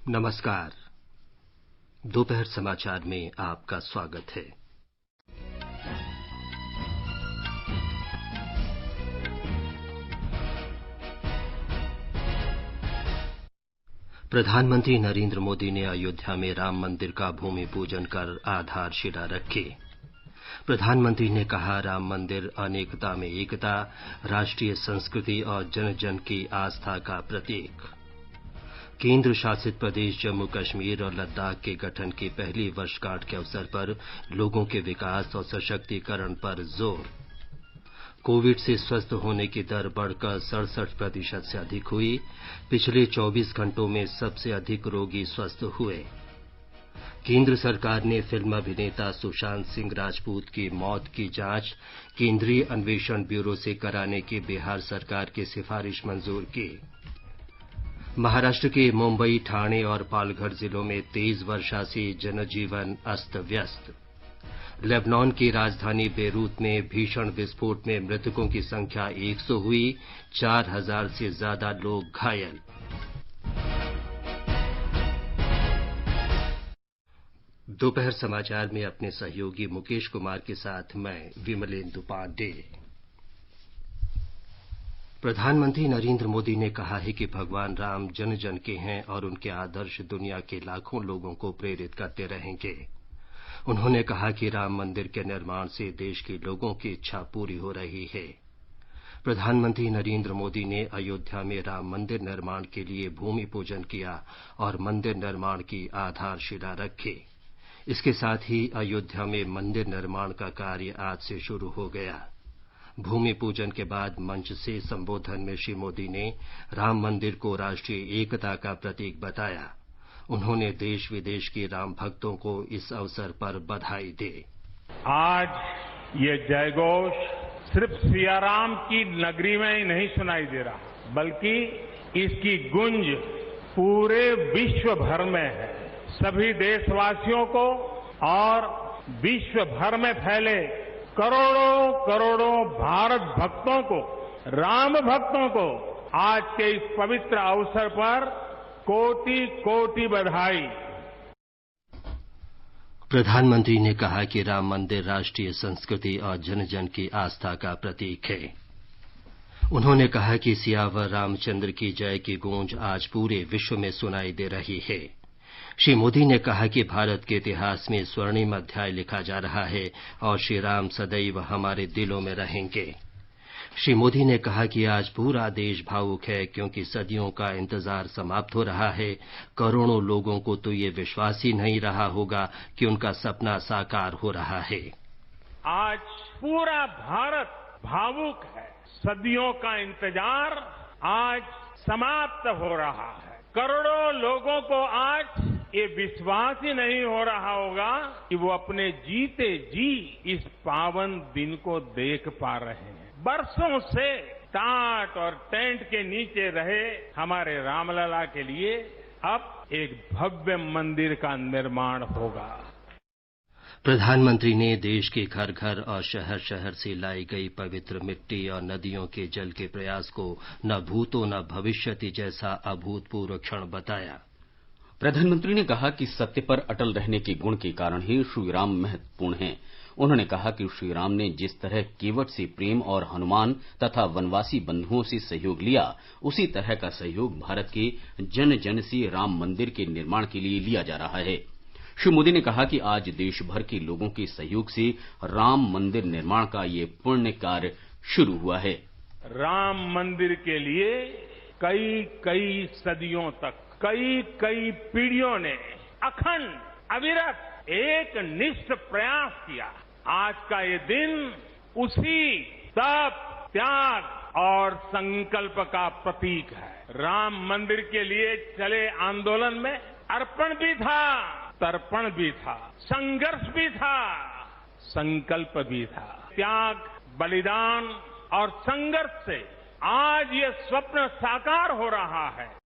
नमस्कार। दोपहर समाचार में आपका स्वागत है। प्रधानमंत्री नरेंद्र मोदी ने अयोध्या में राम मंदिर का भूमि पूजन कर आधारशिला रखी। प्रधानमंत्री ने कहा, राम मंदिर अनेकता में एकता, राष्ट्रीय संस्कृति और जन जन की आस्था का प्रतीक। केंद्र शासित प्रदेश जम्मू कश्मीर और लद्दाख के गठन की पहली वर्षगांठ के अवसर पर लोगों के विकास और सशक्तिकरण पर जोर। कोविड से स्वस्थ होने की दर बढ़कर 67% से अधिक हुई। पिछले 24 घंटों में सबसे अधिक रोगी स्वस्थ हुए। केंद्र सरकार ने फिल्म अभिनेता सुशांत सिंह राजपूत की मौत की जांच केंद्रीय अन्वेषण ब्यूरो से कराने की बिहार सरकार की सिफारिश मंजूर की। महाराष्ट्र के मुंबई, ठाणे और पालघर जिलों में तेज वर्षा से जनजीवन अस्त व्यस्त। लेबनान की राजधानी बेरूत में भीषण विस्फोट में मृतकों की संख्या 100 हुई, 4000 से ज्यादा लोग घायल। दोपहर समाचार में अपने सहयोगी मुकेश कुमार के साथ मैं विमलेंदु पांडे। प्रधानमंत्री नरेंद्र मोदी ने कहा है कि भगवान राम जन जन के हैं और उनके आदर्श दुनिया के लाखों लोगों को प्रेरित करते रहेंगे। उन्होंने कहा कि राम मंदिर के निर्माण से देश के लोगों की इच्छा पूरी हो रही है। प्रधानमंत्री नरेंद्र मोदी ने अयोध्या में राम मंदिर निर्माण के लिए भूमि पूजन किया और मंदिर निर्माण की आधारशिला रखी। इसके साथ ही अयोध्या में मंदिर निर्माण का कार्य आज से शुरू हो गया। भूमि पूजन के बाद मंच से संबोधन में श्री मोदी ने राम मंदिर को राष्ट्रीय एकता का प्रतीक बताया। उन्होंने देश विदेश के राम भक्तों को इस अवसर पर बधाई दी। आज ये जयघोष सिर्फ सियाराम की नगरी में ही नहीं सुनाई दे रहा, बल्कि इसकी गूंज पूरे विश्व भर में है। सभी देशवासियों को और विश्व भर में फैले करोड़ों करोड़ों भारत भक्तों को, राम भक्तों को आज के इस पवित्र अवसर पर कोटि कोटि बधाई। प्रधानमंत्री ने कहा कि राम मंदिर राष्ट्रीय संस्कृति और जन जन की आस्था का प्रतीक है। उन्होंने कहा कि सियावर रामचंद्र की जय की गूंज आज पूरे विश्व में सुनाई दे रही है। श्री मोदी ने कहा कि भारत के इतिहास में स्वर्णिम अध्याय लिखा जा रहा है और श्री राम सदैव हमारे दिलों में रहेंगे। श्री मोदी ने कहा कि आज पूरा देश भावुक है, क्योंकि सदियों का इंतजार समाप्त हो रहा है। करोड़ों लोगों को तो ये विश्वास ही नहीं रहा होगा कि उनका सपना साकार हो रहा है। आज पूरा भारत भावुक है। सदियों का इंतजार आज समाप्त हो रहा है। करोड़ों लोगों को आज ये विश्वास ही नहीं हो रहा होगा कि वो अपने जीते जी इस पावन दिन को देख पा रहे हैं। बरसों से टाट और टेंट के नीचे रहे हमारे रामलला के लिए अब एक भव्य मंदिर का निर्माण होगा। प्रधानमंत्री ने देश के घर घर और शहर शहर से लाई गई पवित्र मिट्टी और नदियों के जल के प्रयास को न भूतो न भविष्यति जैसा अभूतपूर्व क्षण बताया। प्रधानमंत्री ने कहा कि सत्य पर अटल रहने के गुण के कारण ही श्री राम महत्वपूर्ण हैं। उन्होंने कहा कि श्री राम ने जिस तरह केवट से प्रेम और हनुमान तथा वनवासी बंधुओं से सहयोग लिया, उसी तरह का सहयोग भारत के जन जन से राम मंदिर के निर्माण के लिए लिया जा रहा है। श्री मोदी ने कहा कि आज देश भर के लोगों के सहयोग से राम मंदिर निर्माण का ये पुण्य कार्य शुरू हुआ है। राम मंदिर के लिए कई कई सदियों तक कई पीढ़ियों ने अखंड अविरत एक निष्ठ प्रयास किया। आज का ये दिन उसी तप, त्याग और संकल्प का प्रतीक है। राम मंदिर के लिए चले आंदोलन में अर्पण भी था, तर्पण भी था, संघर्ष भी था, संकल्प भी था। त्याग, बलिदान और संघर्ष से आज ये स्वप्न साकार हो रहा है।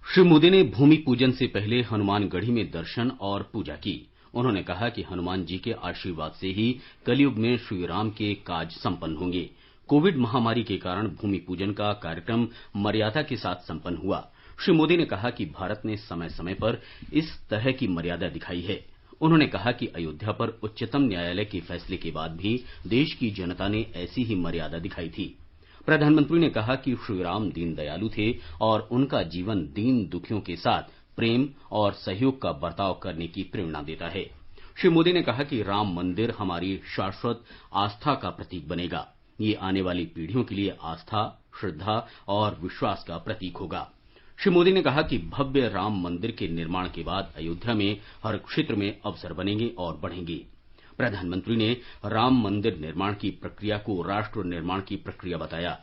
श्री मोदी ने भूमि पूजन से पहले हनुमानगढ़ी में दर्शन और पूजा की। उन्होंने कहा कि हनुमान जी के आशीर्वाद से ही कलयुग में श्री राम के काज संपन्न होंगे। कोविड महामारी के कारण भूमि पूजन का कार्यक्रम मर्यादा के साथ संपन्न हुआ। श्री मोदी ने कहा कि भारत ने समय समय पर इस तरह की मर्यादा दिखाई है। उन्होंने कहा कि अयोध्या पर उच्चतम न्यायालय के फैसले के बाद भी देश की जनता ने ऐसी ही मर्यादा दिखाई थी। प्रधानमंत्री ने कहा कि श्री राम दीन दयालु थे और उनका जीवन दीन दुखियों के साथ प्रेम और सहयोग का बर्ताव करने की प्रेरणा देता है। श्री मोदी ने कहा कि राम मंदिर हमारी शाश्वत आस्था का प्रतीक बनेगा। ये आने वाली पीढ़ियों के लिए आस्था, श्रद्धा और विश्वास का प्रतीक होगा। श्री मोदी ने कहा कि भव्य राम मंदिर के निर्माण के बाद अयोध्या में हर क्षेत्र में अवसर बनेंगे और बढ़ेंगे। प्रधानमंत्री ने राम मंदिर निर्माण की प्रक्रिया को राष्ट्र निर्माण की प्रक्रिया बताया।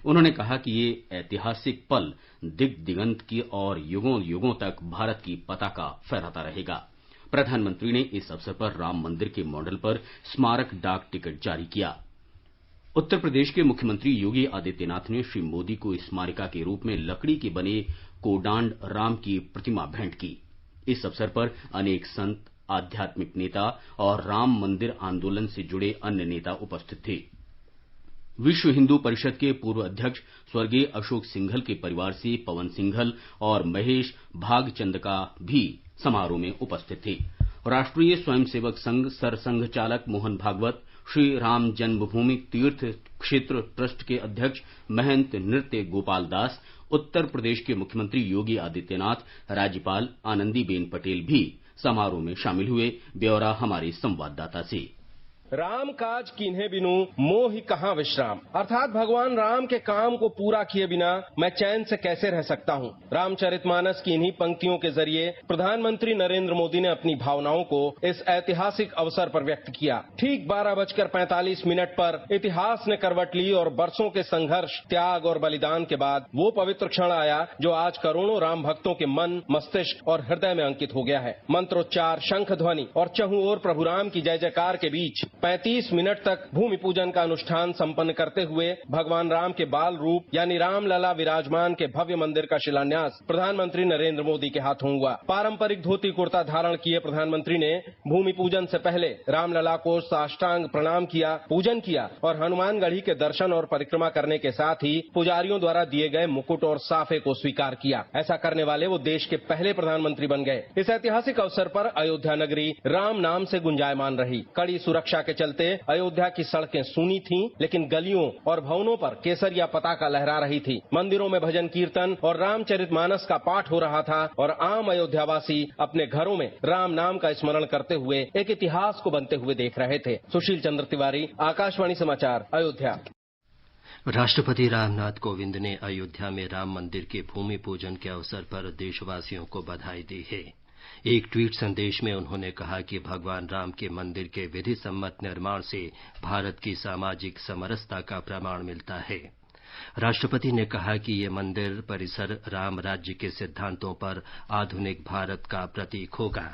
उन्होंने कहा कि ये ऐतिहासिक पल दिग दिगंत की और युगों युगों तक भारत की पताका फहराता रहेगा। प्रधानमंत्री ने इस अवसर पर राम मंदिर के मॉडल पर स्मारक डाक टिकट जारी किया। उत्तर प्रदेश के मुख्यमंत्री योगी आदित्यनाथ ने श्री मोदी को स्मारिका के रूप में लकड़ी के बने कोडांड राम की प्रतिमा भेंट की। इस अवसर पर अनेक संत, आध्यात्मिक नेता और राम मंदिर आंदोलन से जुड़े अन्य नेता उपस्थित थे। विश्व हिंदू परिषद के पूर्व अध्यक्ष स्वर्गीय अशोक सिंघल के परिवार से पवन सिंघल और महेश भागचंदका भी समारोह में उपस्थित थे। राष्ट्रीय स्वयंसेवक संघ सरसंघ चालक मोहन भागवत, श्री राम जन्मभूमि तीर्थ क्षेत्र ट्रस्ट के अध्यक्ष महंत नृत्य गोपाल दास, उत्तर प्रदेश के मुख्यमंत्री योगी आदित्यनाथ, राज्यपाल आनंदीबेन पटेल भी समारोह में शामिल हुए। ब्यौरा हमारे संवाददाता से। राम काज कीन्हे बिनु मोहि कहां विश्राम, अर्थात भगवान राम के काम को पूरा किए बिना मैं चैन से कैसे रह सकता हूं। रामचरितमानस की इन्हीं पंक्तियों के जरिए प्रधानमंत्री नरेंद्र मोदी ने अपनी भावनाओं को इस ऐतिहासिक अवसर पर व्यक्त किया। ठीक 12:45 पर इतिहास ने करवट ली और बरसों के संघर्ष, त्याग और बलिदान के बाद वो पवित्र क्षण आया जो आज करोड़ों राम भक्तों के मन, मस्तिष्क और हृदय में अंकित हो गया है। मंत्रोच्चार, शंख ध्वनि और चहुं ओर प्रभु राम की जय जयकार के बीच 35 मिनट तक भूमि पूजन का अनुष्ठान संपन्न करते हुए भगवान राम के बाल रूप यानी रामलला विराजमान के भव्य मंदिर का शिलान्यास प्रधानमंत्री नरेंद्र मोदी के हाथों हुआ। पारंपरिक धोती कुर्ता धारण किए प्रधानमंत्री ने भूमि पूजन से पहले रामलला को साष्टांग प्रणाम किया, पूजन किया और हनुमानगढ़ी के दर्शन और परिक्रमा करने के साथ ही पुजारियों द्वारा दिए गए मुकुट और साफे को स्वीकार किया। ऐसा करने वाले वो देश के पहले प्रधानमंत्री बन गए। इस ऐतिहासिक अवसर पर अयोध्या नगरी राम नाम से गुंजायमान रही। कड़ी सुरक्षा के चलते अयोध्या की सड़कें सूनी थीं, लेकिन गलियों और भवनों पर केसरिया पताका लहरा रही थी। मंदिरों में भजन कीर्तन और रामचरितमानस का पाठ हो रहा था और आम अयोध्यावासी अपने घरों में राम नाम का स्मरण करते हुए एक इतिहास को बनते हुए देख रहे थे। सुशील चंद्र तिवारी, आकाशवाणी समाचार, अयोध्या। राष्ट्रपति रामनाथ कोविंद ने अयोध्या में राम मंदिर के भूमि पूजन के अवसर पर देशवासियों को बधाई दी है। एक ट्वीट संदेश में उन्होंने कहा कि भगवान राम के मंदिर के विधि सम्मत निर्माण से भारत की सामाजिक समरसता का प्रमाण मिलता है। राष्ट्रपति ने कहा कि ये मंदिर परिसर राम राज्य के सिद्धांतों पर आधुनिक भारत का प्रतीक होगा।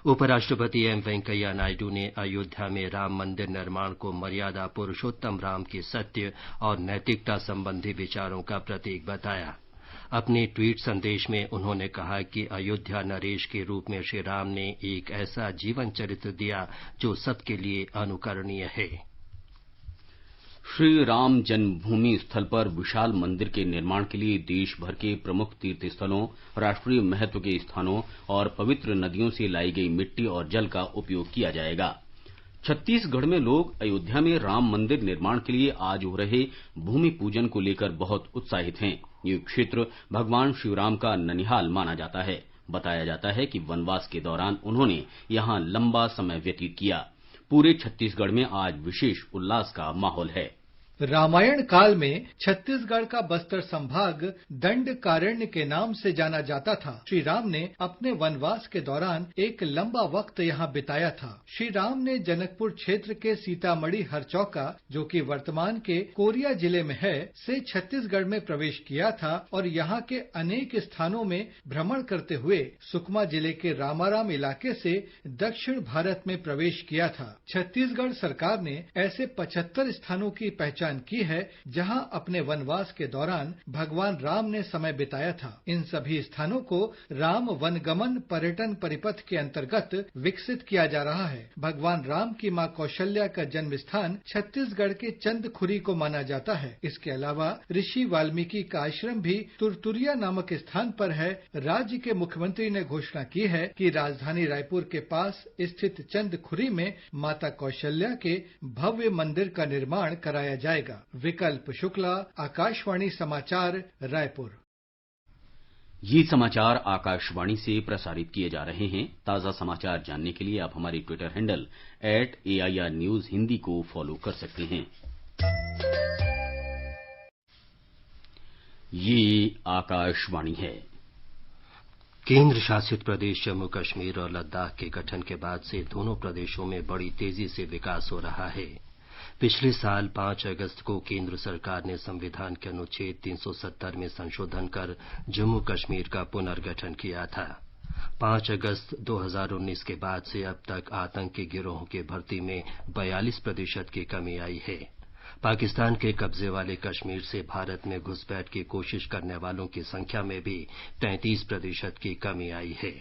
उपराष्ट्रपति एम वेंकैया नायडू ने अयोध्या में राम मंदिर निर्माण को मर्यादा पुरुषोत्तम राम के सत्य और नैतिकता संबंधी विचारों का प्रतीक बताया। अपने ट्वीट संदेश में उन्होंने कहा कि अयोध्या नरेश के रूप में श्री राम ने एक ऐसा जीवन चरित्र दिया जो सबके लिए अनुकरणीय है। श्री राम जन्मभूमि स्थल पर विशाल मंदिर के निर्माण के लिए देश भर के प्रमुख तीर्थ स्थलों, राष्ट्रीय महत्व के स्थानों और पवित्र नदियों से लाई गई मिट्टी और जल का उपयोग किया जाएगा। छत्तीसगढ़ में लोग अयोध्या में राम मंदिर निर्माण के लिए आज हो रहे भूमि पूजन को लेकर बहुत उत्साहित हैं। ये क्षेत्र भगवान शिवराम का ननिहाल माना जाता है। बताया जाता है कि वनवास के दौरान उन्होंने यहां लंबा समय व्यतीत किया। पूरे छत्तीसगढ़ में आज विशेष उल्लास का माहौल है। रामायण काल में छत्तीसगढ़ का बस्तर संभाग दंडकारण्य के नाम से जाना जाता था। श्री राम ने अपने वनवास के दौरान एक लंबा वक्त यहाँ बिताया था। श्री राम ने जनकपुर क्षेत्र के सीतामढ़ी हरचौका, जो कि वर्तमान के कोरिया जिले में है, से छत्तीसगढ़ में प्रवेश किया था और यहाँ के अनेक स्थानों में भ्रमण करते हुए सुकमा जिले के रामाराम इलाके से दक्षिण भारत में प्रवेश किया था। छत्तीसगढ़ सरकार ने ऐसे 75 स्थानों की पहचान पहचान की है जहां अपने वनवास के दौरान भगवान राम ने समय बिताया था। इन सभी स्थानों को राम वनगमन पर्यटन परिपथ के अंतर्गत विकसित किया जा रहा है। भगवान राम की मां कौशल्या का जन्म स्थान छत्तीसगढ़ के चंदखुरी को माना जाता है। इसके अलावा ऋषि वाल्मीकि का आश्रम भी तुरतुरिया नामक स्थान पर है। राज्य के मुख्यमंत्री ने घोषणा की है कि राजधानी रायपुर के पास स्थित चंदखुरी में माता कौशल्या के भव्य मंदिर का निर्माण कराया जाएगा। विकल्प शुक्ला, आकाशवाणी समाचार, रायपुर। ये समाचार आकाशवाणी से प्रसारित किए जा रहे हैं। ताजा समाचार जानने के लिए आप हमारे Twitter handle @AIR News Hindi को फॉलो कर सकते हैं। ये आकाशवाणी है। केंद्र शासित प्रदेश जम्मू कश्मीर और लद्दाख के गठन के बाद से दोनों प्रदेशों में बड़ी तेजी से विकास हो रहा है। पिछले साल 5 अगस्त को केंद्र सरकार ने संविधान के अनुच्छेद 370 में संशोधन कर जम्मू कश्मीर का पुनर्गठन किया था। 5 अगस्त 2019 के बाद से अब तक आतंकी गिरोहों की भर्ती में 42% की कमी आई है। पाकिस्तान के कब्जे वाले कश्मीर से भारत में घुसपैठ की कोशिश करने वालों की संख्या में भी 33% की कमी आई है।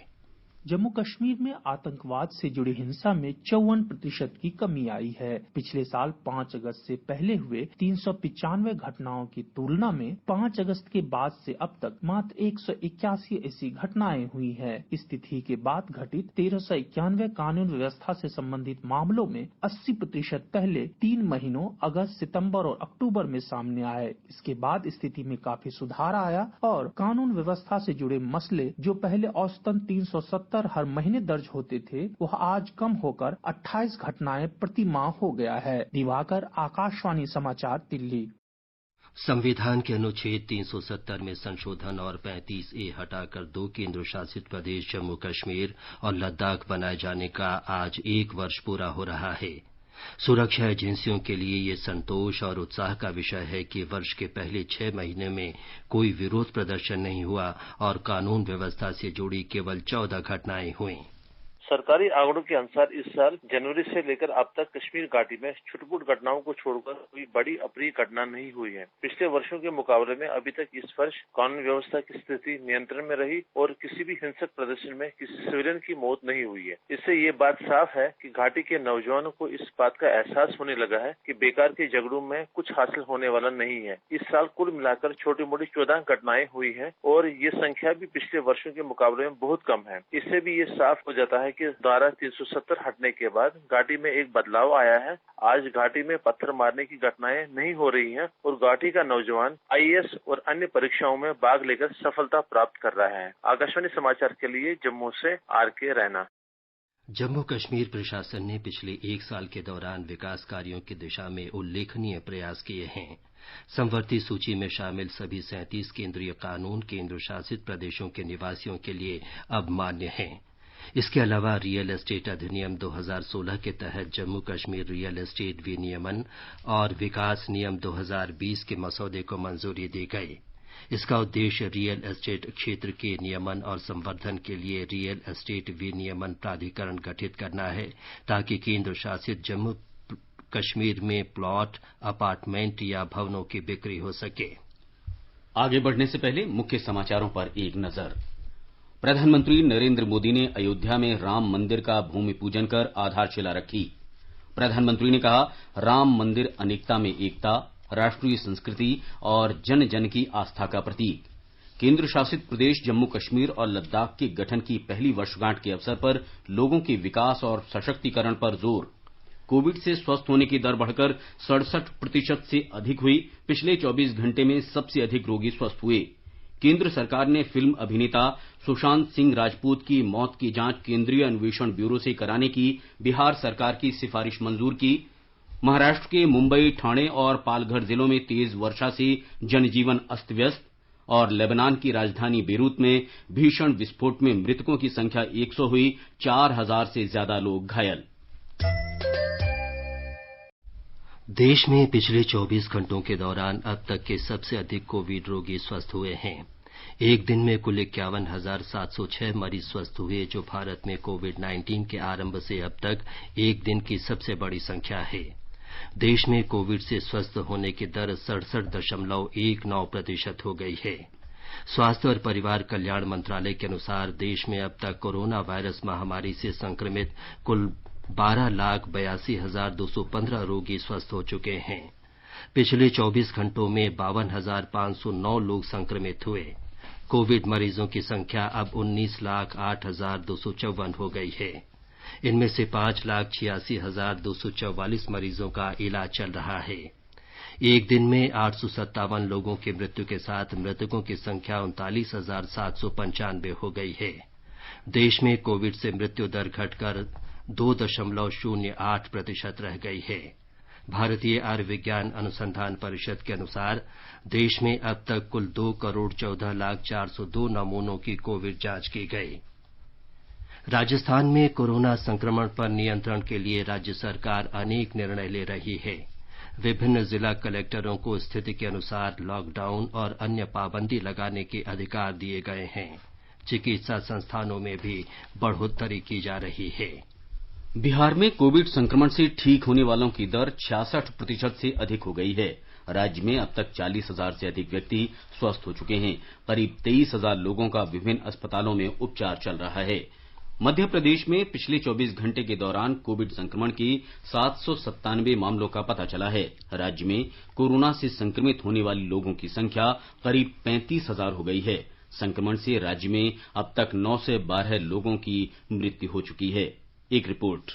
जम्मू कश्मीर में आतंकवाद से जुड़ी हिंसा में 54% की कमी आई है। पिछले साल 5 अगस्त से पहले हुए 395 घटनाओं की तुलना में 5 अगस्त के बाद से अब तक मात्र 181 ऐसी घटनाएं हुई है। इस तिथि के बाद घटित 1391 कानून व्यवस्था से संबंधित मामलों में 80% पहले 3 महीनों अगस्त, सितंबर और अक्टूबर में सामने आए। इसके बाद स्थिति में काफी सुधार आया और कानून व्यवस्था से जुड़े मसले जो पहले औसतन 370 हर महीने दर्ज होते थे, वह आज कम होकर 28 घटनाएं प्रति माह हो गया है। दिवाकर, आकाशवाणी समाचार, दिल्ली। संविधान के अनुच्छेद 370 में संशोधन और 35A हटाकर 2 केंद्र शासित प्रदेश जम्मू कश्मीर और लद्दाख बनाए जाने का आज 1 वर्ष पूरा हो रहा है। सुरक्षा एजेंसियों के लिए ये संतोष और उत्साह का विषय है कि वर्ष के पहले 6 महीने में कोई विरोध प्रदर्शन नहीं हुआ और कानून व्यवस्था से जुड़ी केवल 14 घटनाएं हुईं। सरकारी आंकड़ों के अनुसार इस साल जनवरी से लेकर अब तक कश्मीर घाटी में छुटपुट घटनाओं को छोड़कर कोई बड़ी अप्रिय घटना नहीं हुई है। पिछले वर्षों के मुकाबले में अभी तक इस वर्ष कानून व्यवस्था की स्थिति नियंत्रण में रही और किसी भी हिंसक प्रदर्शन में किसी सिविलियन की मौत नहीं हुई है। इससे ये बात साफ है कि घाटी के नौजवानों को इस बात का एहसास होने लगा है कि बेकार के झगड़ों में कुछ हासिल होने वाला नहीं है। इस साल कुल मिलाकर छोटी मोटी 14 घटनाएं हुई है और ये संख्या भी पिछले वर्षों के मुकाबले में बहुत कम है। इससे भी ये साफ हो जाता है कि धारा 370 हटने के बाद घाटी में एक बदलाव आया है। आज घाटी में पत्थर मारने की घटनाएं नहीं हो रही हैं और घाटी का नौजवान IAS और अन्य परीक्षाओं में भाग लेकर सफलता प्राप्त कर रहा है। आकाशवाणी समाचार के लिए जम्मू से RK रैना। जम्मू कश्मीर प्रशासन ने पिछले 1 साल के दौरान विकास कार्यों की दिशा में उल्लेखनीय प्रयास किए हैं। समवर्ती सूची में शामिल सभी 37 केंद्रीय कानून केंद्र शासित प्रदेशों के निवासियों के लिए अब मान्य हैं। इसके अलावा रियल एस्टेट अधिनियम 2016 के तहत जम्मू कश्मीर रियल एस्टेट विनियमन और विकास नियम 2020 के मसौदे को मंजूरी दी गई। इसका उद्देश्य रियल एस्टेट क्षेत्र के नियमन और संवर्धन के लिए रियल एस्टेट विनियमन प्राधिकरण गठित करना है, ताकि केंद्र शासित जम्मू कश्मीर में प्लॉट, अपार्टमेंट या भवनों की बिक्री हो सके। आगे बढ़ने से पहले मुख्य समाचारों पर एक नजर। प्रधानमंत्री नरेंद्र मोदी ने अयोध्या में राम मंदिर का भूमि पूजन कर आधारशिला रखी। प्रधानमंत्री ने कहा, राम मंदिर अनेकता में एकता, राष्ट्रीय संस्कृति और जन जन की आस्था का प्रतीक। केंद्र शासित प्रदेश जम्मू कश्मीर और लद्दाख के गठन की पहली वर्षगांठ के अवसर पर लोगों के विकास और सशक्तिकरण पर जोर। कोविड से स्वस्थ होने की दर बढ़कर 67% से अधिक हुई। पिछले 24 घंटे में सबसे अधिक रोगी स्वस्थ हुए। केंद्र सरकार ने फिल्म अभिनेता सुशांत सिंह राजपूत की मौत की जांच केंद्रीय अन्वेषण ब्यूरो से कराने की बिहार सरकार की सिफारिश मंजूर की। महाराष्ट्र के मुंबई, ठाणे और पालघर जिलों में तेज वर्षा से जनजीवन अस्त व्यस्त और लेबनान की राजधानी बेरूत में भीषण विस्फोट में मृतकों की संख्या 100 हुई। 4000 से ज्यादा लोग घायल। देश में पिछले 24 घंटों के दौरान अब तक के सबसे अधिक कोविड रोगी स्वस्थ हुए हैं। एक दिन में कुल 51,706 मरीज स्वस्थ हुए, जो भारत में कोविड-19 के आरंभ से अब तक एक दिन की सबसे बड़ी संख्या है। देश में कोविड से स्वस्थ होने की दर 67.19% हो गई है। स्वास्थ्य और परिवार कल्याण मंत्रालय के अनुसार देश में अब तक कोरोना वायरस महामारी से संक्रमित कुल 12,82,215 रोगी स्वस्थ हो चुके हैं। पिछले 24 घंटों में 52,509 लोग संक्रमित हुए। कोविड मरीजों की संख्या अब 19,08,254 हो गई है। इनमें से 5,86,244 मरीजों का इलाज चल रहा है। एक दिन में 857 लोगों की मृत्यु के साथ मृतकों की संख्या 39,795 हो गई है। देश में कोविड से मृत्यु दर घटकर 2.08% रह गई है। भारतीय आयुर्विज्ञान अनुसंधान परिषद के अनुसार देश में अब तक कुल 2,14,04,02 नमूनों की कोविड जांच की गई। राजस्थान में कोरोना संक्रमण पर नियंत्रण के लिए राज्य सरकार अनेक निर्णय ले रही है। विभिन्न जिला कलेक्टरों को स्थिति के अनुसार लॉकडाउन और अन्य पाबंदी लगाने के अधिकार दिए गए हैं। चिकित्सा संस्थानों में भी बढ़ोतरी की जा रही है। बिहार में कोविड संक्रमण से ठीक होने वालों की दर 66% से अधिक हो गई है। राज्य में अब तक 40,000 से अधिक व्यक्ति स्वस्थ हो चुके हैं। करीब 23,000 लोगों का विभिन्न अस्पतालों में उपचार चल रहा है। मध्य प्रदेश में पिछले 24 घंटे के दौरान कोविड संक्रमण के 797 मामलों का पता चला है। राज्य में कोरोना से संक्रमित होने वाले लोगों की संख्या करीब 35,000 हो गई है। संक्रमण से राज्य में अब तक 9 से 12 लोगों की मृत्यु हो चुकी है। एक रिपोर्ट।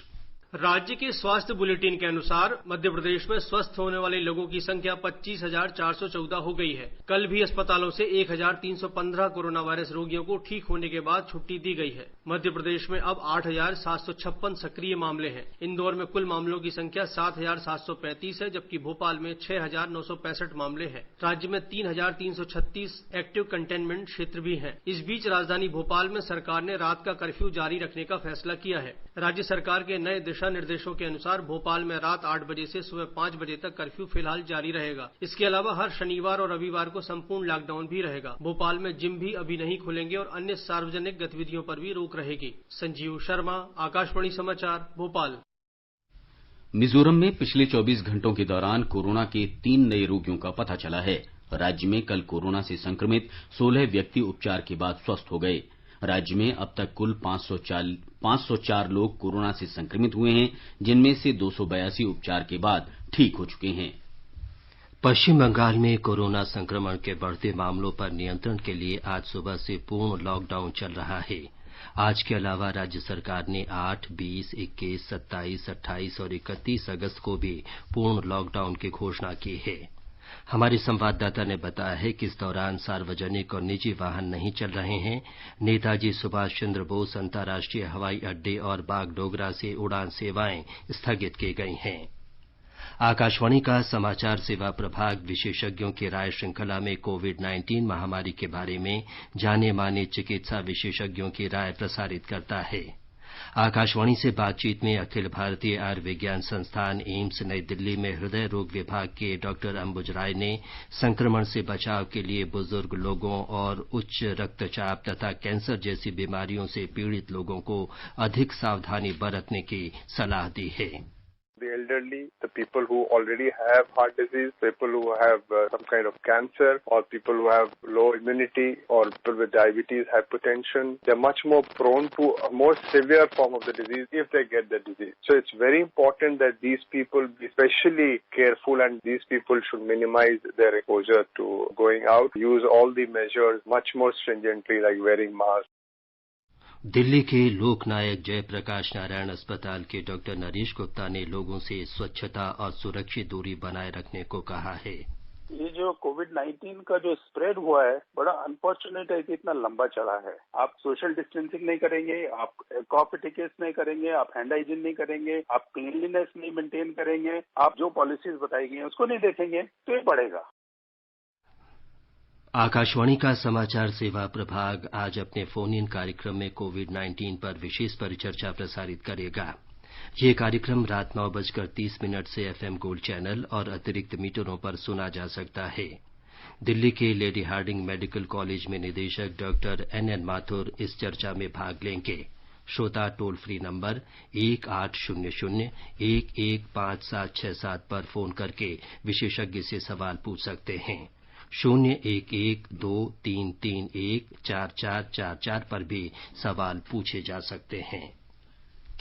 राज्य के स्वास्थ्य बुलेटिन के अनुसार मध्य प्रदेश में स्वस्थ होने वाले लोगों की संख्या 25,414 हो गई है। कल भी अस्पतालों से 1,315 कोरोना वायरस रोगियों को ठीक होने के बाद छुट्टी दी गई है। मध्य प्रदेश में अब 8,756 सक्रिय मामले हैं। इंदौर में कुल मामलों की संख्या 7,735 है, जबकि भोपाल में 6,965 मामले हैं। राज्य में 3,336 एक्टिव कंटेनमेंट क्षेत्र भी हैं। इस बीच राजधानी भोपाल में सरकार ने रात का कर्फ्यू जारी रखने का फैसला किया है। राज्य सरकार के नए दिशा निर्देशों के अनुसार भोपाल में रात 8 बजे से सुबह 5 बजे तक कर्फ्यू फिलहाल जारी रहेगा। इसके अलावा हर शनिवार और रविवार को संपूर्ण लॉकडाउन भी रहेगा। भोपाल में जिम भी अभी नहीं खुलेंगे और अन्य सार्वजनिक गतिविधियों पर भी रोक रहेगी। संजीव शर्मा, आकाशवाणी समाचार, भोपाल। मिजोरम में पिछले 24 घंटों के दौरान कोरोना के 3 नए रोगियों का पता चला है। राज्य में कल कोरोना से संक्रमित 16 व्यक्ति उपचार के बाद स्वस्थ हो गए। राज्य में अब तक कुल 504 लोग कोरोना से संक्रमित हुए हैं, जिनमें से 282 उपचार के बाद ठीक हो चुके हैं। पश्चिम बंगाल में कोरोना संक्रमण के बढ़ते मामलों पर नियंत्रण के लिए आज सुबह से पूर्ण लॉकडाउन चल रहा है। आज के अलावा राज्य सरकार ने 8, 20, 21, 27, 28 और 31 अगस्त को भी पूर्ण लॉकडाउन की घोषणा की है। हमारे संवाददाता ने बताया है कि इस दौरान सार्वजनिक और निजी वाहन नहीं चल रहे हैं। नेताजी सुभाष चंद्र बोस अंतर्राष्ट्रीय हवाई अड्डे और बागडोगरा से उड़ान सेवाएं स्थगित की गई हैं। आकाशवाणी का समाचार सेवा प्रभाग विशेषज्ञों की राय श्रृंखला में कोविड-19 महामारी के बारे में जाने माने चिकित्सा विशेषज्ञों की राय प्रसारित करता है। आकाशवाणी से बातचीत में अखिल भारतीय आयुर्विज्ञान संस्थान एम्स नई दिल्ली में हृदय रोग विभाग के डॉक्टर अंबुज राय ने संक्रमण से बचाव के लिए बुजुर्ग लोगों और उच्च रक्तचाप तथा कैंसर जैसी बीमारियों से पीड़ित लोगों को अधिक सावधानी बरतने की सलाह दी है। The elderly, the people who already have heart disease, people who have some kind of cancer, or people who have low immunity, or people with diabetes, hypertension, they're much more prone to a more severe form of the disease if they get the disease. So it's very important that these people be especially careful, and these people should minimize their exposure to going out, use all the measures much more stringently, like wearing masks. Delhi के लोकनायक जयप्रकाश नारायण अस्पताल के doctor Naresh Gupta ने लोगों से स्वच्छता और सुरक्षित दूरी बनाए रखने को कहा है। ये जो कोविड-19 का जो स्प्रेड हुआ है, बड़ा अनफॉर्चुनेट है कि इतना लंबा चला है। आप सोशल डिस्टेंसिंग नहीं करेंगे, आप कॉफ एटिकेट्स नहीं करेंगे, आप हैंड हाइजीन नहीं करेंगे, आप क्लीनलीनेस नहीं मेंटेन करेंगे, आप जो पॉलिसीज बताई गई हैं उसको नहीं देखेंगे, तो ये बढ़ेगा। आकाशवाणी का समाचार सेवा प्रभाग आज अपने फोन इन कार्यक्रम में कोविड-19 पर विशेष परिचर्चा प्रसारित करेगा। ये कार्यक्रम रात 9:30 से एफएम गोल्ड चैनल और अतिरिक्त मीटरों पर सुना जा सकता है। दिल्ली के लेडी हार्डिंग मेडिकल कॉलेज में निदेशक डॉक्टर एनएन माथुर इस चर्चा में भाग लेंगे। श्रोता टोल फ्री नंबर 1800-115767 पर फोन करके विशेषज्ञ से सवाल पूछ सकते हैं। 011-2331-4444 पर भी सवाल पूछे जा सकते हैं।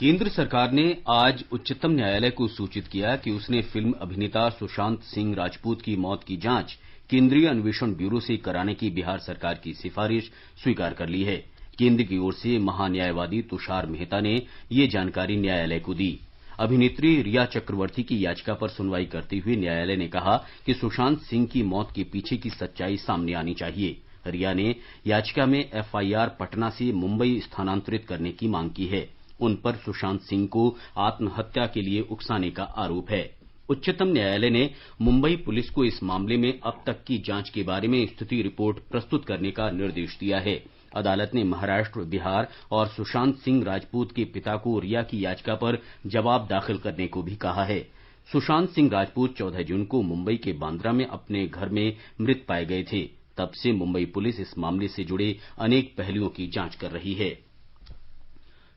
केंद्र सरकार ने आज उच्चतम न्यायालय को सूचित किया कि उसने फिल्म अभिनेता सुशांत सिंह राजपूत की मौत की जांच केंद्रीय अन्वेषण ब्यूरो से कराने की बिहार सरकार की सिफारिश स्वीकार कर ली है। केंद्र की ओर से महान्यायवादी तुषार मेहता ने ये जानकारी न्यायालय को दी। अभिनेत्री रिया चक्रवर्ती की याचिका पर सुनवाई करते हुए न्यायालय ने कहा कि सुशांत सिंह की मौत के पीछे की सच्चाई सामने आनी चाहिए। रिया ने याचिका में एफआईआर पटना से मुंबई स्थानांतरित करने की मांग की है। उन पर सुशांत सिंह को आत्महत्या के लिए उकसाने का आरोप है। उच्चतम न्यायालय ने मुंबई पुलिस को इस मामले में अब तक की जांच के बारे में स्थिति रिपोर्ट प्रस्तुत करने का निर्देश दिया है। अदालत ने महाराष्ट्र, बिहार और सुशांत सिंह राजपूत के पिता को रिया की याचिका पर जवाब दाखिल करने को भी कहा है। सुशांत सिंह राजपूत 14 जून को मुंबई के बांद्रा में अपने घर में मृत पाए गए थे। तब से मुंबई पुलिस इस मामले से जुड़े अनेक पहलुओं की जांच कर रही है।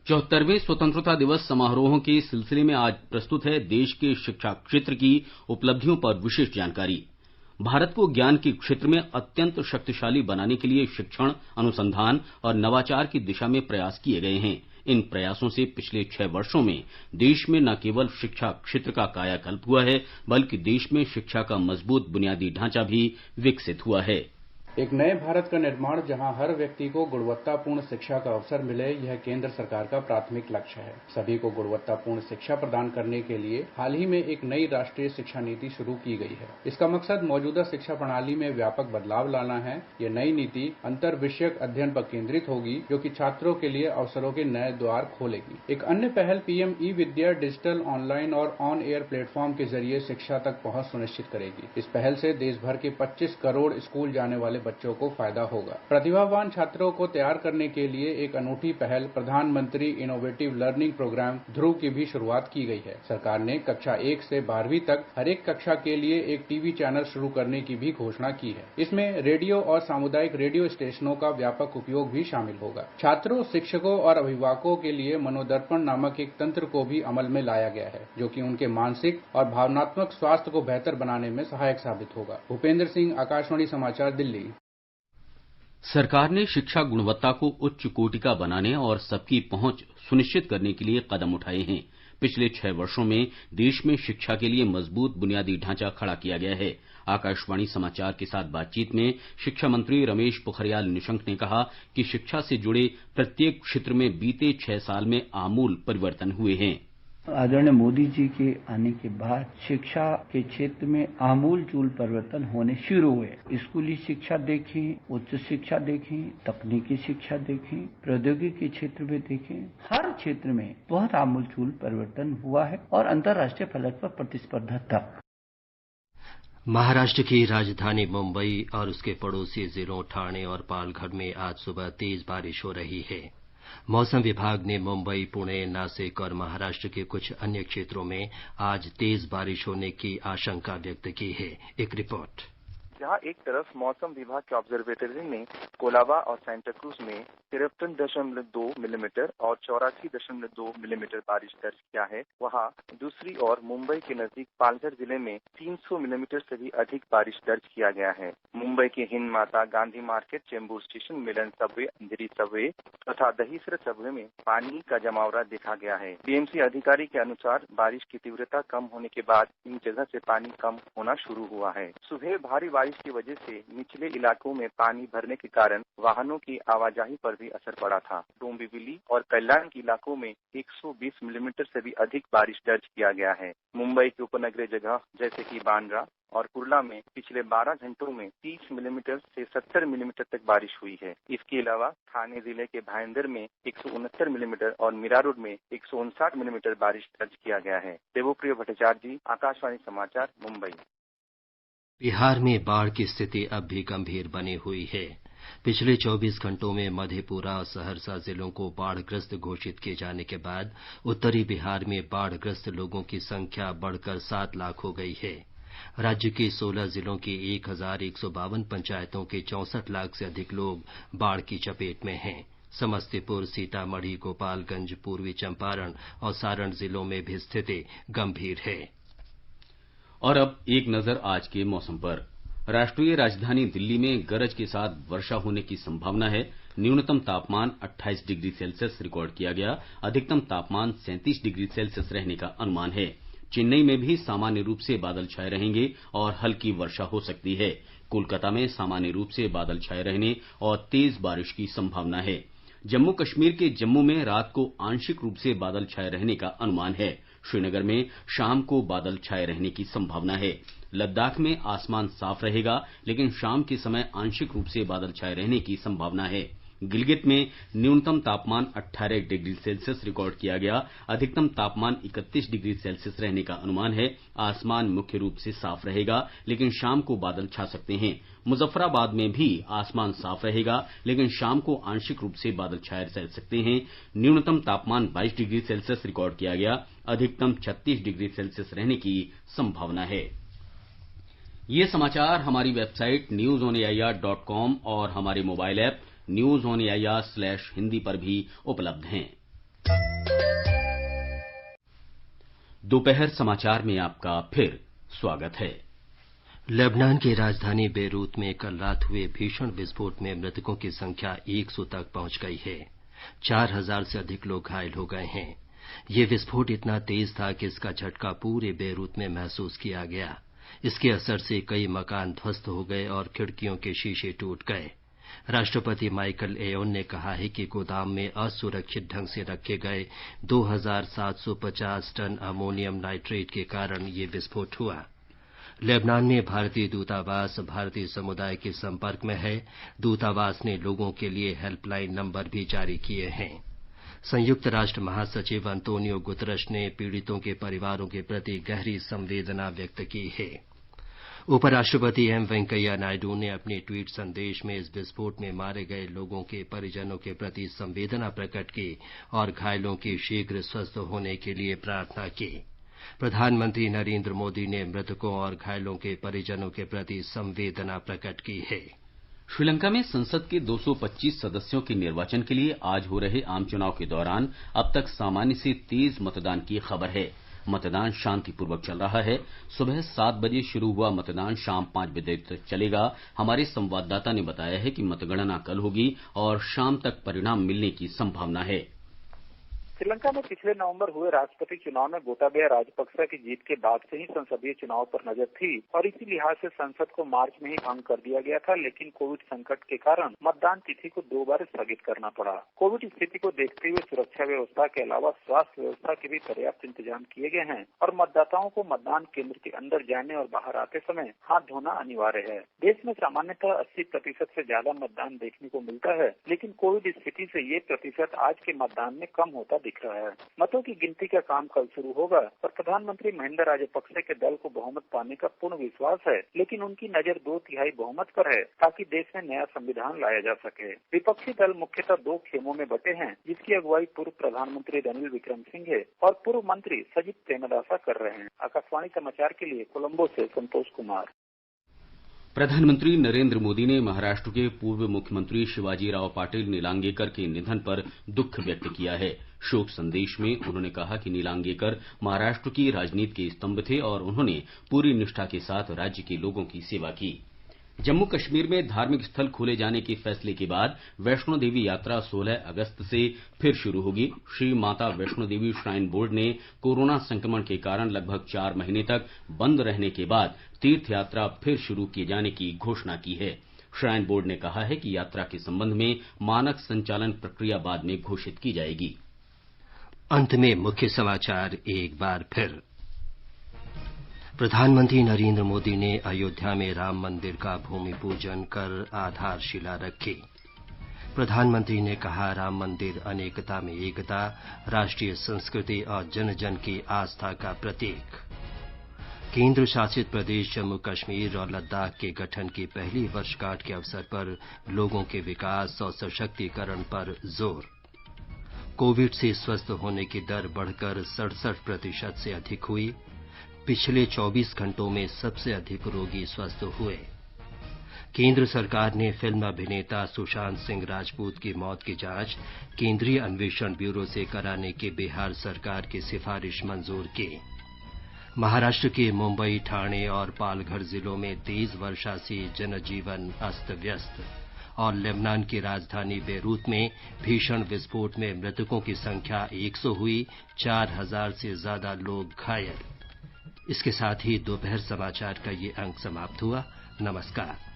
74वें स्वतंत्रता दिवस समारोहों के सिलसिले में आज प्रस्तुत है देश के शिक्षा क्षेत्र की उपलब्धियों पर विशेष जानकारी। भारत को ज्ञान के क्षेत्र में अत्यंत शक्तिशाली बनाने के लिए शिक्षण, अनुसंधान और नवाचार की दिशा में प्रयास किए गए हैं। इन प्रयासों से पिछले 6 वर्षों में देश में न केवल शिक्षा क्षेत्र का कायाकल्प हुआ है, बल्कि देश में शिक्षा का मजबूत बुनियादी ढांचा भी विकसित हुआ है। एक नए भारत का निर्माण जहां हर व्यक्ति को गुणवत्तापूर्ण शिक्षा का अवसर मिले, यह केंद्र सरकार का प्राथमिक लक्ष्य है। सभी को गुणवत्तापूर्ण शिक्षा प्रदान करने के लिए हाल ही में एक नई राष्ट्रीय शिक्षा नीति शुरू की गई है। इसका मकसद मौजूदा शिक्षा प्रणाली में व्यापक बदलाव लाना है। यह नई नीति अंतर विषयक अध्ययन पर केंद्रित होगी, जो कि छात्रों के लिए अवसरों के नए द्वार खोलेगी। एक अन्य पहल पीएम ई विद्या डिजिटल, ऑनलाइन और ऑन एयर प्लेटफॉर्म के जरिए शिक्षा तक पहुंच सुनिश्चित करेगी। इस पहल से देश भर के 25 करोड़ स्कूल जाने वाले बच्चों को फायदा होगा। प्रतिभावान छात्रों को तैयार करने के लिए एक अनूठी पहल प्रधानमंत्री इनोवेटिव लर्निंग प्रोग्राम ध्रुव की भी शुरुआत की गई है। सरकार ने कक्षा 1 से 12वीं तक हर एक कक्षा के लिए एक टीवी चैनल शुरू करने की भी घोषणा की है। इसमें रेडियो और सामुदायिक रेडियो स्टेशनों का व्यापक उपयोग भी शामिल होगा। छात्रों, शिक्षकों और अभिभावकों के लिए मनोदर्पण नामक एक तंत्र को भी अमल में लाया गया है, जो कि उनके मानसिक और भावनात्मक स्वास्थ्य को बेहतर बनाने में सहायक साबित होगा। भूपेंद्र सिंह, आकाशवाणी समाचार, दिल्ली। सरकार ने शिक्षा गुणवत्ता को उच्च कोटि का बनाने और सबकी पहुंच सुनिश्चित करने के लिए कदम उठाए हैं। पिछले 6 वर्षों में देश में शिक्षा के लिए मजबूत बुनियादी ढांचा खड़ा किया गया है। आकाशवाणी समाचार के साथ बातचीत में शिक्षा मंत्री रमेश पोखरियाल निशंक ने कहा कि शिक्षा से जुड़े प्रत्येक क्षेत्र में बीते 6 साल में आमूल परिवर्तन हुए हैं। आदरणीय मोदी जी के आने के बाद शिक्षा के क्षेत्र में आमूल-चूल परिवर्तन होने शुरू हुए। स्कूली शिक्षा देखें, उच्च शिक्षा देखें, तकनीकी शिक्षा देखें, प्रौद्योगिकी के क्षेत्र में देखें, हर क्षेत्र में बहुत आमूल-चूल परिवर्तन हुआ है और अंतर्राष्ट्रीय फलक पर प्रतिस्पर्धा तक। महाराष्ट्र की राजधानी मुंबई और उसके पड़ोसी जिलों ठाणे और पालघर में आज सुबह तेज बारिश हो रही है। मौसम विभाग ने मुंबई, पुणे, नासिक और महाराष्ट्र के कुछ अन्य क्षेत्रों में आज तेज बारिश होने की आशंका व्यक्त की है। एक रिपोर्ट। जहां एक तरफ मौसम विभाग के ऑब्जर्वेटरी ने कोलाबा और सेंटा क्रूज में 53.2 मिलीमीटर और 84.2 मिलीमीटर बारिश दर्ज किया है, वहां दूसरी ओर मुंबई के नजदीक पालघर जिले में 300 मिलीमीटर से भी अधिक बारिश दर्ज किया गया है। मुंबई के हिंद माता, गांधी मार्केट, चेंबूर स्टेशन, मिलन सबवे, अंधेरी सबवे तथा दहीसर सबवे में पानी का जमावड़ा देखा गया है। बीएमसी अधिकारी के अनुसार बारिश की तीव्रता कम होने के बाद इन जगह से पानी कम होना शुरू हुआ है। सुबह भारी बारिश की वजह से निचले इलाकों में पानी भरने के कारण वाहनों की आवाजाही पर भी असर पड़ा था। डोंबिवली और कल्याण के इलाकों में 120 मिलीमीटर से भी अधिक बारिश दर्ज किया गया है। मुंबई के उपनगरीय जगह जैसे कि बांद्रा और कुर्ला में पिछले 12 घंटों में 30 मिलीमीटर से 70 मिलीमीटर तक बारिश हुई है। इसके अलावा ठाणे जिले के भाईंदर में 169 मिलीमीटर और मीरा रोड में 159 मिलीमीटर बारिश दर्ज किया गया है। देवप्रिय भट्टाचार्य जी, आकाशवाणी समाचार, मुंबई। बिहार में बाढ़ की स्थिति अब भी गंभीर बनी हुई है। पिछले 24 घंटों में मधेपुरा और सहरसा जिलों को बाढ़ग्रस्त घोषित किए जाने के बाद उत्तरी बिहार में बाढ़ग्रस्त लोगों की संख्या बढ़कर 7 लाख हो गई है। राज्य के 16 जिलों की 1152 पंचायतों के 64 लाख से अधिक लोग बाढ़ की चपेट में हैं। समस्तीपुर, सीतामढ़ी, गोपालगंज, पूर्वी चंपारण और सारण जिलों में भी स्थिति गंभीर है। और अब एक नजर आज के मौसम पर। राष्ट्रीय राजधानी दिल्ली में गरज के साथ वर्षा होने की संभावना है। न्यूनतम तापमान 28 डिग्री सेल्सियस रिकॉर्ड किया गया। अधिकतम तापमान 37 डिग्री सेल्सियस रहने का अनुमान है। चेन्नई में भी सामान्य रूप से बादल छाए रहेंगे और हल्की वर्षा हो सकती है। कोलकाता में सामान्य रूप से बादल छाए रहने और तेज बारिश की संभावना है। जम्मू कश्मीर के जम्मू में रात को आंशिक रूप से बादल छाए रहने का अनुमान है। श्रीनगर में शाम को बादल छाए रहने की संभावना है। लद्दाख में आसमान साफ रहेगा, लेकिन शाम के समय आंशिक रूप से बादल छाए रहने की संभावना है। गिलगित में न्यूनतम तापमान 18 डिग्री सेल्सियस रिकॉर्ड किया गया। अधिकतम तापमान 31 डिग्री सेल्सियस रहने का अनुमान है। आसमान मुख्य रूप से साफ रहेगा, लेकिन शाम को बादल छा सकते हैं। मुजफ्फराबाद में भी आसमान साफ रहेगा, लेकिन शाम को आंशिक रूप से बादल छाए रह सकते हैं। न्यूनतम तापमान 22 डिग्री सेल्सियस रिकॉर्ड किया गया। अधिकतम 36 डिग्री सेल्सियस रहने की संभावना है। ये समाचार हमारी वेबसाइट newsonair.com और हमारे मोबाइल ऐप newsonair/hindi पर भी उपलब्ध हैं। दोपहर समाचार में आपका फिर स्वागत है। लेबनान की राजधानी बेरूत में कल रात हुए भीषण विस्फोट में मृतकों की संख्या 100 तक पहुंच गई है। 4000 से अधिक लोग घायल हो गए हैं। ये विस्फोट इतना तेज था कि इसका झटका पूरे बेरूत में महसूस किया गया। इसके असर से कई मकान ध्वस्त हो गए और खिड़कियों के शीशे टूट गए। राष्ट्रपति माइकल एयोन ने कहा है कि गोदाम में असुरक्षित ढंग से रखे गए 2750 टन अमोनियम नाइट्रेट के कारण ये विस्फोट हुआ। लेबनान में भारतीय दूतावास भारतीय समुदाय के संपर्क में है। दूतावास ने लोगों के लिए हेल्पलाइन नंबर भी जारी किए हैं। संयुक्त राष्ट्र महासचिव अंतोनियो गुतरश ने पीड़ितों के परिवारों के प्रति गहरी संवेदना व्यक्त की है। उपराष्ट्रपति एम वेंकैया नायडू ने अपने ट्वीट संदेश में इस विस्फोट में मारे गए लोगों के परिजनों के प्रति संवेदना प्रकट की और घायलों के शीघ्र स्वस्थ होने के लिए प्रार्थना की। प्रधानमंत्री नरेंद्र मोदी ने मृतकों और घायलों के परिजनों के प्रति संवेदना प्रकट की है। श्रीलंका में संसद के 225 सदस्यों के निर्वाचन के लिए आज हो रहे आम चुनाव के दौरान अब तक सामान्य से तेज मतदान की खबर है। मतदान शांतिपूर्वक चल रहा है। सुबह 7 बजे शुरू हुआ मतदान शाम 5 बजे तक चलेगा। हमारे संवाददाता ने बताया है कि मतगणना कल होगी और शाम तक परिणाम मिलने की संभावना है। श्रीलंका में पिछले नवंबर हुए राष्ट्रपति चुनाव में गोटाबया राजपक्सा की जीत के बाद से ही संसदीय चुनाव पर नजर थी और इसी लिहाज से संसद को मार्च में ही भंग कर दिया गया था, लेकिन कोविड संकट के कारण मतदान तिथि को 2 बार स्थगित करना पड़ा। कोविड स्थिति को देखते हुए सुरक्षा व्यवस्था के अलावा स्वास्थ्य व्यवस्था के भी पर्याप्त इंतजाम किए गए हैं और मतदाताओं को मतदान केंद्र के अंदर जाने और बाहर आते समय हाथ धोना अनिवार्य है। देश में सामान्यतः 80% से ज्यादा मतदान देखने को मिलता है, लेकिन कोविड स्थिति से ये प्रतिशत आज के मतदान में कम होता दिख रहा है। मतों की गिनती का काम कल शुरू होगा और प्रधानमंत्री महिंदा राजपक्से के दल को बहुमत पाने का पूर्ण विश्वास है, लेकिन उनकी नजर 2/3 बहुमत पर है ताकि देश में नया संविधान लाया जा सके। विपक्षी दल मुख्यतः 2 खेमों में बटे हैं, जिसकी अगुवाई पूर्व प्रधानमंत्री रणिल विक्रमसिंघे और पूर्व मंत्री सजित प्रेमदासा कर रहे हैं। आकाशवाणी समाचार के लिए कोलंबो से संतोष कुमार। प्रधानमंत्री नरेंद्र मोदी ने महाराष्ट्र के पूर्व मुख्यमंत्री शिवाजीराव पाटिल नीलांगेकर के निधन पर दुख व्यक्त किया है। शोक संदेश में उन्होंने कहा कि नीलांगेकर महाराष्ट्र की राजनीति के स्तंभ थे और उन्होंने पूरी निष्ठा के साथ राज्य के लोगों की सेवा की। जम्मू कश्मीर में धार्मिक स्थल खोले जाने के फैसले के बाद वैष्णो देवी यात्रा 16 अगस्त से फिर शुरू होगी। श्री माता वैष्णो देवी श्राइन बोर्ड ने कोरोना संक्रमण के कारण लगभग 4 महीने तक बंद रहने के बाद तीर्थ यात्रा फिर शुरू किए जाने की घोषणा की है। श्राइन बोर्ड ने कहा है कि यात्रा के संबंध में मानक संचालन प्रक्रिया बाद में घोषित की जाएगी। अंत में मुख्य समाचार एक बार फिर। प्रधानमंत्री नरेंद्र मोदी ने अयोध्या में राम मंदिर का भूमि पूजन कर आधारशिला रखी। प्रधानमंत्री ने कहा, राम मंदिर अनेकता में एकता, राष्ट्रीय संस्कृति और जन जन की आस्था का प्रतीक। केंद्र शासित प्रदेश जम्मू कश्मीर और लद्दाख के गठन की पहली वर्षगांठ के अवसर पर लोगों के विकास और सशक्तिकरण पर जोर। कोविड से स्वस्थ होने की दर बढ़कर 67% से अधिक हुई। पिछले 24 घंटों में सबसे अधिक रोगी स्वस्थ हुए। केंद्र सरकार ने फिल्म अभिनेता सुशांत सिंह राजपूत की मौत की जांच केंद्रीय अन्वेषण ब्यूरो से कराने की बिहार सरकार की सिफारिश मंजूर की। महाराष्ट्र के मुंबई, ठाणे और पालघर जिलों में तेज वर्षा से जनजीवन अस्त व्यस्त और लेबनान की राजधानी बेरूत में भीषण विस्फोट में मृतकों की संख्या 100 हुई, 4000 से ज्यादा लोग घायल। इसके साथ ही दोपहर समाचार का ये अंक समाप्त हुआ। नमस्कार।